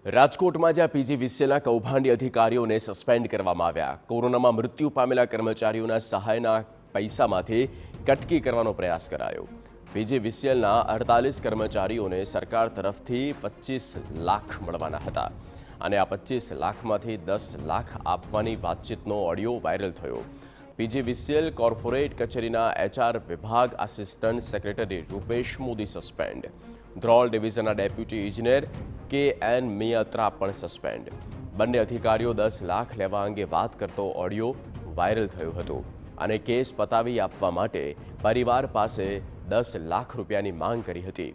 રાજકોટમાં જ્યાં પીજીવીસીએલના કૌભાંડી અધિકારીઓને સસ્પેન્ડ કરવામાં આવ્યા, કોરોનામાં મૃત્યુ પામેલા કર્મચારીઓના સહાયના પૈસામાંથી કટકી કરવાનો પ્રયાસ કરાયો। પીજીવીસીએલના 48 કર્મચારીઓને સરકાર તરફથી 25 લાખ મળવાના હતા અને આ 25 લાખમાંથી 10 લાખ આપવાની વાતચીતનો ઓડિયો વાયરલ થયો। પીજીવીસીએલ કોર્પોરેટ કચેરીના એચઆર વિભાગ assistant secretary Rupesh Modi suspend, Dhrol ડિવિઝનના ડેપ્યુટી ઇજનેર કે.એન. મિયાત્રા પણ સસ્પેન્ડ। બંને અધિકારીઓ 10 લાખ લેવા અંગે વાત કરતો ઓડિયો વાયરલ થયો હતો અને કેસ પતાવી આપવા માટે પરિવાર પાસે 10 લાખ રૂપિયાની માંગ કરી હતી।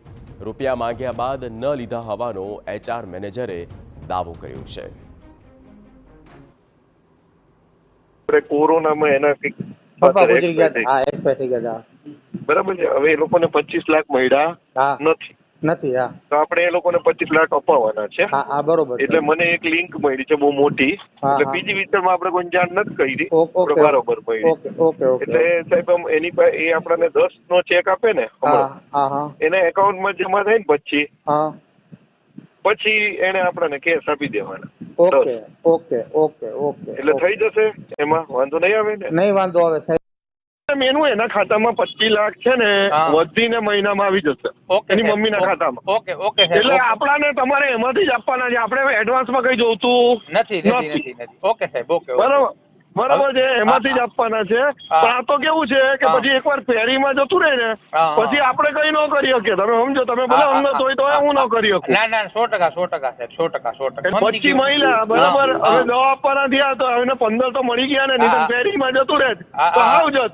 રૂપિયા માંગ્યા બાદ ન લીધા હોવાનો એચઆર મેનેજરે દાવો કર્યો છે। કોરોનામાં એના બરાબર છે। હવે એ લોકોને 25 લાખ મળ્યા નથી તો આપણે એ લોકોને 25 લાખ અપાવવાના છે। બરોબર। એટલે મને એક લિંક મળી છે બહુ મોટી, એટલે બીજી વિસ્તારમાં આપણે કોઈ જાણ નથી કરી, બરાબર મળી। એટલે સાહેબ એની પાસે એ આપણને 10 નો ચેક આપે ને એના એકાઉન્ટમાં જમા થાય ને પછી એને આપણને કેશ આપી દેવાના। એટલે થઈ જશે, એમાં વાંધો નહીં આવે ને? નહીં વાંધો આવે સાહેબ। એનું એના ખાતામાં 25 લાખ છે ને વધીને મહિનામાં આવી જશે એની મમ્મીના ખાતામાં। એટલે આપણાને તમારે એમાંથી જ આપવાના છે, આપણે એડવાન્સમાં કઈ જોતું નથી। બરાબર છે, એમાંથી જ આપવાના છે। પણ આ તો કેવું છે કે પછી એકવાર ફેરીમાં જતું રહે ને પછી આપણે કઈ ન કરી શકીએ। તમે સમજો, તમે ભલે અંગત હોય તો હું ન કરી શકું। ના 100% પછી મહિલા બરાબર, હવે દવા આપવાના થયા તો હવે 15 તો મળી ગયા ને, નહીં તો ફેરીમાં જતું રહે તો આવ જત